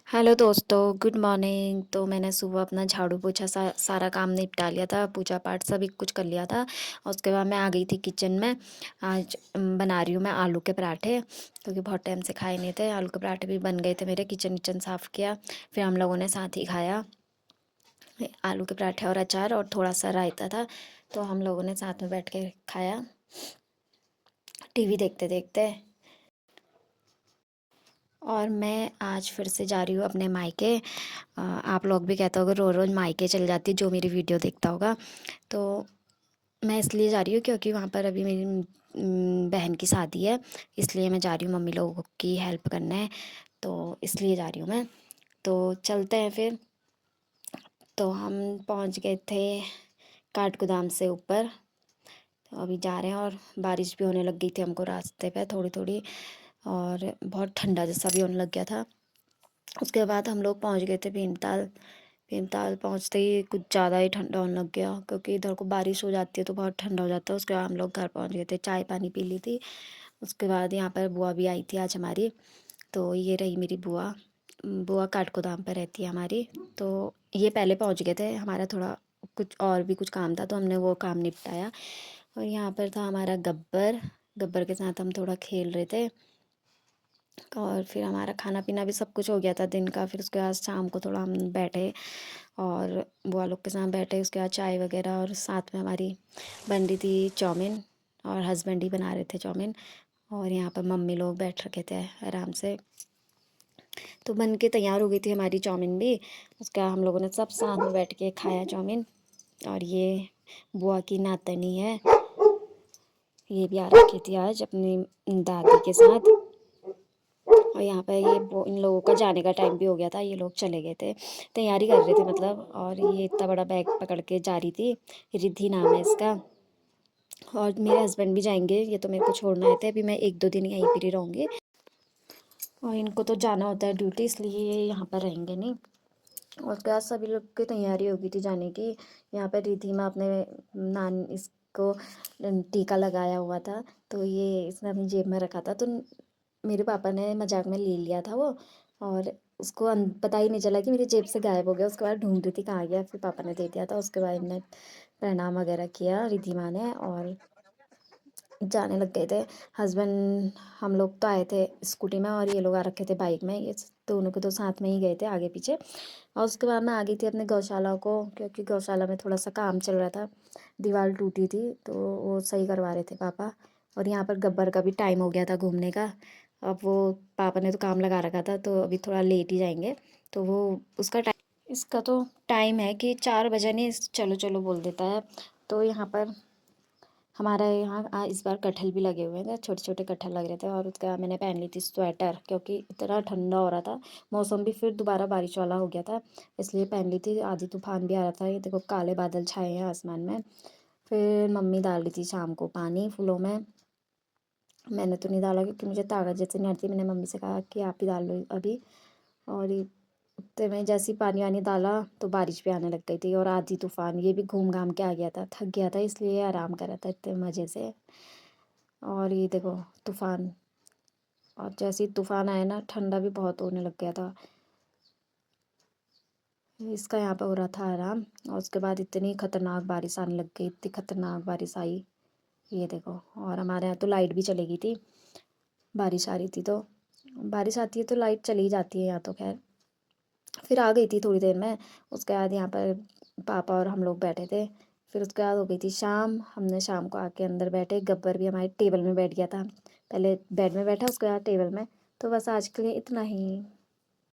Hello दोस्तों, good morning. तो मैंने सुबह अपना झाड़ू पोछा सारा काम निपटा लिया था, पूजा पाठ सभी कुछ कर लिया था। और उसके बाद मैं आ गई थी किचन में। आज बना रही हूँ मैं आलू के पराठे, क्योंकि बहुत टाइम से खाए नहीं थे। आलू के पराठे भी बन गए थे मेरे। किचन विचन साफ़ किया, फिर हम लोगों ने साथ ही खाया। आलू के पराठे और अचार और थोड़ा सा रायता था, तो हम लोगों ने साथ में बैठ के खाया, टीवी देखते देखते। और मैं आज फिर से जा रही हूँ अपने मायके। आप लोग भी कहते होगे रोज़ रोज़ मायके चल जाती है, जो मेरी वीडियो देखता होगा। तो मैं इसलिए जा रही हूँ क्योंकि वहाँ पर अभी मेरी बहन की शादी है, इसलिए मैं जा रही हूँ मम्मी लोगों की हेल्प करने। तो इसलिए जा रही हूँ मैं। तो चलते हैं फिर। तो हम पहुँच गए थे काठगोदाम से ऊपर। तो अभी जा रहे हैं, और बारिश भी होने लग गई थी हमको रास्ते पे थोड़ी थोड़ी, और बहुत ठंडा जैसा भी होने लग गया था। उसके बाद हम लोग पहुँच गए थे भीमताल। भीमताल पहुँचते ही कुछ ज़्यादा ही ठंडा होने लग गया, क्योंकि इधर को बारिश हो जाती है तो बहुत ठंडा हो जाता है। उसके बाद हम लोग घर पहुँच गए थे, चाय पानी पी ली थी। उसके बाद यहाँ पर बुआ भी आई थी आज हमारी। तो ये रही मेरी बुआ। बुआ काठगोदाम पर रहती है हमारी। तो ये पहले पहुँच गए थे, हमारा थोड़ा कुछ और भी कुछ काम था तो हमने वो काम निपटाया। और यहाँ पर था हमारा गब्बर। गब्बर के साथ हम थोड़ा खेल रहे थे। और फिर हमारा खाना पीना भी सब कुछ हो गया था दिन का। फिर उसके बाद शाम को थोड़ा हम बैठे और बुआ लोग के साथ बैठे। उसके बाद चाय वगैरह, और साथ में हमारी बन रही थी चाउमीन, और हस्बैंड ही बना रहे थे चाउमीन। और यहाँ पर मम्मी लोग बैठ रखे थे आराम से। तो बन के तैयार हो गई थी हमारी चाउमीन भी। उसके बाद हम लोगों ने सब साथ में बैठ के खाया चाउमीन। और ये बुआ की नातनी है, ये भी आ रखी थी आज अपनी दादी के साथ। और यहाँ पर ये इन लोगों का जाने का टाइम भी हो गया था, ये लोग चले गए थे, तैयारी कर रहे थे मतलब। और ये इतना बड़ा बैग पकड़ के जा रही थी, रिद्धि नाम है इसका। और मेरे हस्बैंड भी जाएंगे, ये तो मेरे को छोड़ना आए थे। अभी मैं एक दो दिन यहीं पर ही रहूँगी, और इनको तो जाना होता है ड्यूटी, इसलिए ये यहाँ पर रहेंगे नहीं। और उसके बाद सभी लोग की तैयारी हो गई थी जाने की। यहाँ पर रिद्धि माँ अपने नान इसको टीका लगाया हुआ था, तो ये इसने अपनी जेब में रखा था। तो मेरे पापा ने मजाक में ले लिया था वो, और उसको पता ही नहीं चला कि मेरी जेब से गायब हो गया। उसके बाद ढूंढ रही थी कहाँ गया, फिर पापा ने दे दिया था। उसके बाद इन्हें प्रणाम वगैरह किया रिद्धि माँ ने, और जाने लग गए थे। हस्बैंड हम लोग तो आए थे स्कूटी में, और ये लोग आ रखे थे बाइक में। ये दोनों को तो साथ में ही गए थे आगे पीछे। और उसके बाद मैं आ गई थी अपने गौशाला को, क्योंकि गौशाला में थोड़ा सा काम चल रहा था। दीवार टूटी थी तो वो सही करवा रहे थे पापा। और यहाँ पर गब्बर का भी टाइम हो गया था घूमने का। अब वो पापा ने तो काम लगा रखा था, तो अभी थोड़ा लेट ही जाएंगे। तो वो उसका टाइम, इसका तो टाइम है कि 4 बजे नहीं चलो चलो बोल देता है। तो यहाँ पर हमारे यहाँ इस बार कटहल भी लगे हुए थे, छोटे छोटे कटहल लग रहे थे। और उसके बाद मैंने पहन ली थी स्वेटर, क्योंकि इतना ठंडा हो रहा था। मौसम भी फिर दोबारा बारिश वाला हो गया था, इसलिए पहन ली थी। आधी तूफान भी आ रहा था, ये देखो काले बादल छाए हैं आसमान में। फिर मम्मी डाल रही थी शाम को पानी फूलों में। मैंने तो नहीं डाला, क्योंकि मुझे ताकत जैसे नहीं आती। मैंने मम्मी से कहा कि आप ही डाल लो अभी। और उतने में जैसे ही पानी वानी डाला तो बारिश भी आने लग गई थी, और आधी तूफान। ये भी घूम घाम के आ गया था, थक गया था, इसलिए आराम कर रहा था इतने मज़े से। और ये देखो तूफान। और जैसे ही तूफान आया ना, ठंडा भी बहुत होने लग गया था। इसका यहाँ पे हो रहा था आराम। और उसके बाद इतनी खतरनाक बारिश आने लग गई, इतनी खतरनाक बारिश आई, ये देखो। और हमारे यहाँ तो लाइट भी चली गई थी, बारिश आ रही थी तो। बारिश आती है तो लाइट चली जाती है यहाँ तो, खैर। फिर आ गई थी थोड़ी देर में। उसके बाद यहाँ पर पापा और हम लोग बैठे थे। फिर उसके बाद हो गई थी शाम। हमने शाम को आके अंदर बैठे। गब्बर भी हमारे टेबल में बैठ गया था, पहले बेड में बैठा, उसके बाद टेबल में। तो बस आज के लिए इतना ही।